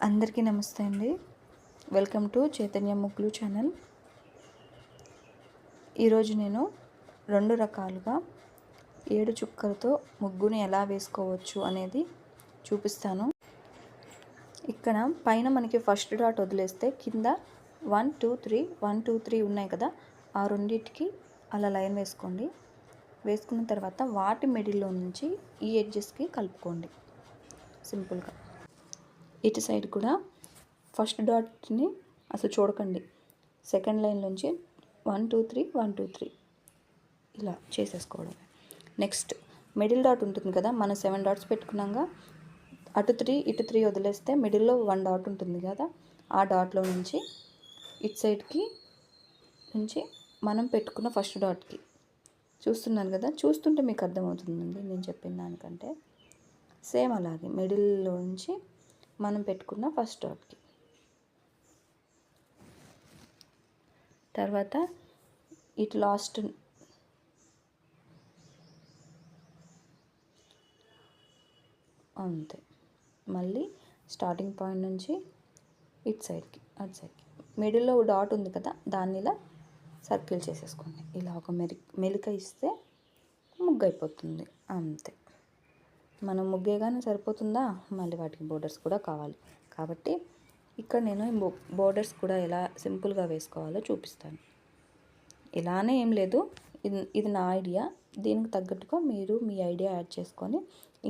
అందరికీ నమస్తే అండి. వెల్కమ్ టు చైతన్య ముగ్గులు ఛానల్. ఈరోజు నేను 2 రకాలుగా 7 చుక్కలతో ముగ్గుని ఎలా వేసుకోవచ్చు అనేది చూపిస్తాను. ఇక్కడ పైన మనకి ఫస్ట్ డాట్ వదిలేస్తే కింద 1 2 3 1 2 3 ఉన్నాయి కదా, ఆ రెండింటికి అలా లైన్ వేసుకోండి. వేసుకున్న తర్వాత వాటి మిడిల్లో నుంచి ఈ ఎడ్జెస్కి కలుపుకోండి సింపుల్గా. ఇటు సైడ్ కూడా ఫస్ట్ డాట్ని అసలు చూడకండి, సెకండ్ లైన్ నుంచి 1 2 3 1 2 3 ఇలా చేసేసుకోవడం. నెక్స్ట్ మిడిల్ డాట్ ఉంటుంది కదా, మనం 7 డాట్స్ పెట్టుకున్నాక అటు 3 ఇటు 3 వదిలేస్తే మిడిల్లో 1 డాట్ ఉంటుంది కదా, ఆ డాట్లో నుంచి ఇటు సైడ్కి నుంచి మనం పెట్టుకున్న ఫస్ట్ డాట్కి చూస్తున్నాను కదా, చూస్తుంటే మీకు అర్థమవుతుందండి నేను చెప్పిన దానికంటే. సేమ్ అలాగే మిడిల్లో నుంచి మనం పెట్టుకున్న ఫస్ట్ డాట్కి తర్వాత ఇటు లాస్ట్ అంతే, మళ్ళీ స్టార్టింగ్ పాయింట్ నుంచి ఇటు సైడ్కి అటు సైడ్కి మిడిల్లో డాట్ ఉంది కదా, దాన్ని ఇలా సర్కిల్ చేసేసుకోండి. ఇలా ఒక మెలిక ఇస్తే ముగ్గు అయిపోతుంది అంతే. మనం ముగ్గేగానే సరిపోతుందా, మళ్ళీ వాటికి బోర్డర్స్ కూడా కావాలి కాబట్టి ఇక్కడ నేను బోర్డర్స్ కూడా ఎలా సింపుల్గా వేసుకోవాలో చూపిస్తాను. ఇలానే ఏం లేదు, ఇది నా ఐడియా. దీనికి తగ్గట్టుగా మీరు మీ ఐడియా యాడ్ చేసుకొని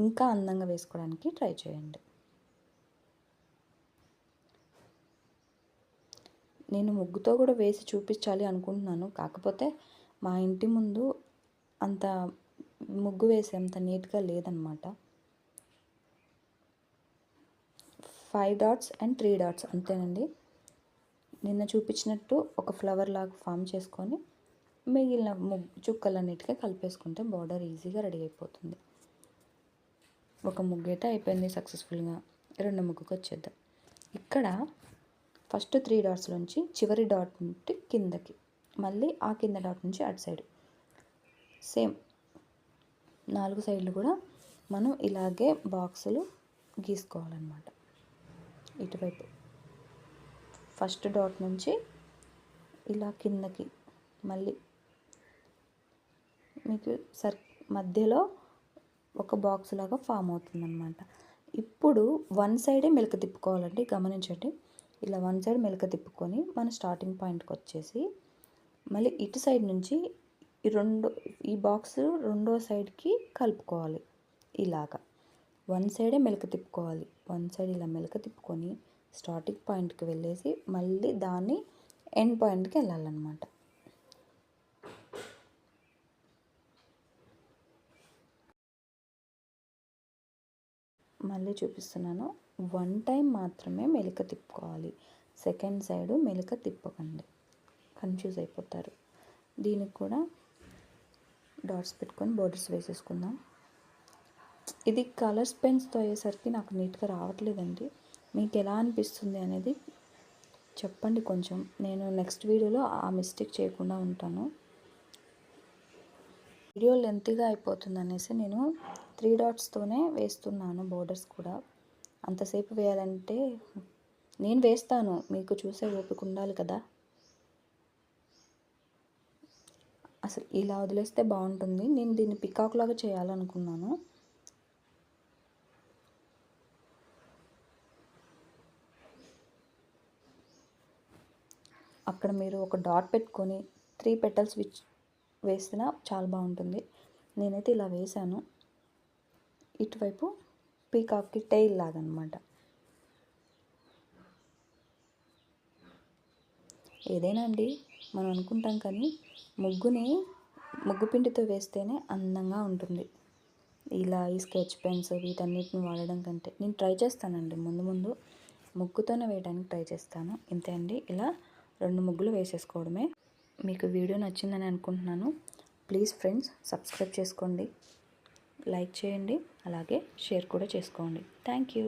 ఇంకా అందంగా వేసుకోవడానికి ట్రై చేయండి. నేను ముగ్గుతో కూడా వేసి చూపించాలి అనుకుంటున్నాను, కాకపోతే మా ఇంటి ముందు అంత ముగ్గు వేసి అంత నీట్గా లేదనమాట. 5 డాట్స్ అండ్ 3 డాట్స్ అంతేనండి. నిన్న చూపించినట్టు ఒక ఫ్లవర్ లాగా ఫామ్ చేసుకొని మిగిలిన చుక్కలన్నిటికీ కలిపేసుకుంటే బార్డర్ ఈజీగా రెడీ అయిపోతుంది. ఒక ముగ్గు అయితే అయిపోయింది సక్సెస్ఫుల్గా. రెండో ముగ్గుకి వచ్చేద్దాం. ఇక్కడ ఫస్ట్ 3 డాట్స్ నుంచి చివరి డాట్ నుండి కిందకి, మళ్ళీ ఆ కింద డాట్ నుంచి అటు సైడ్ సేమ్ 4 సైడ్లు కూడా మనం ఇలాగే బాక్సులు గీసుకోవాలన్నమాట. ఇటువైపు ఫస్ట్ డాట్ నుంచి ఇలా కిందకి మళ్ళీ మీకు మధ్యలో ఒక బాక్స్ లాగా ఫామ్ అవుతుందన్నమాట. ఇప్పుడు 1 సైడే మెలిక తిప్పుకోవాలండి, గమనించండి. ఇలా 1 సైడ్ మెలిక తిప్పుకొని మన స్టార్టింగ్ పాయింట్కి వచ్చేసి మళ్ళీ ఇటు సైడ్ నుంచి ఈ బాక్స్ రెండో సైడ్కి కలుపుకోవాలి. ఇలాగా 1 సైడే మెలిక తిప్పుకోవాలి. 1 సైడ్ ఇలా మెలిక తిప్పుకొని స్టార్టింగ్ పాయింట్కి వెళ్ళేసి మళ్ళీ దాన్ని ఎండ్ పాయింట్కి వెళ్ళాలన్నమాట. మళ్ళీ చూపిస్తున్నాను, 1 టైం మాత్రమే మెలిక తిప్పుకోవాలి. సెకండ్ సైడు మెలిక తిప్పకండి, కన్ఫ్యూజ్ అయిపోతారు. దీనికి కూడా డాట్స్ పెట్టుకొని బోర్డర్స్ వేసేసుకుందాం. ఇది కలర్స్ పెన్స్తో అయ్యేసరికి నాకు నీట్గా రావట్లేదండి. మీకు ఎలా అనిపిస్తుంది అనేది చెప్పండి కొంచెం. నేను నెక్స్ట్ వీడియోలో ఆ మిస్టేక్ చేయకుండా ఉంటాను. వీడియో లెంతీగా అయిపోతుంది అనేసి నేను 3 డాట్స్తోనే వేస్తున్నాను బోర్డర్స్ కూడా. అంతసేపు వేయాలంటే నేను వేస్తాను, మీకు చూసే ఓపిక ఉండాలి కదా. అసలు ఇలా వదిలేస్తే బాగుంటుంది. నేను దీన్ని పికాక్ లాగా చేయాలనుకున్నాను. అక్కడ మీరు ఒక డాట్ పెట్టుకొని 3 పెటల్స్ వేసినా చాలా బాగుంటుంది. నేనైతే ఇలా వేసాను. ఇటువైపు పీకాక్కి టెయిల్ లాగా అనమాట. ఏదైనా అండి మనం అనుకుంటాం, కానీ ముగ్గు పిండితో వేస్తేనే అందంగా ఉంటుంది. ఇలా ఈ స్కెచ్ పెన్స్ వీటన్నిటిని వాడడం కంటే నేను ట్రై చేస్తానండి, ముందు ముగ్గుతోనే వేయడానికి ట్రై చేస్తాను. ఇంతే అండి, ఇలా 2 ముగ్గులు వేసేసుకోవడమే. మీకు వీడియో నచ్చిందని అనుకుంటున్నాను. ప్లీజ్ ఫ్రెండ్స్, సబ్స్క్రైబ్ చేసుకోండి, లైక్ చేయండి, అలాగే షేర్ కూడా చేసుకోండి. Thank you.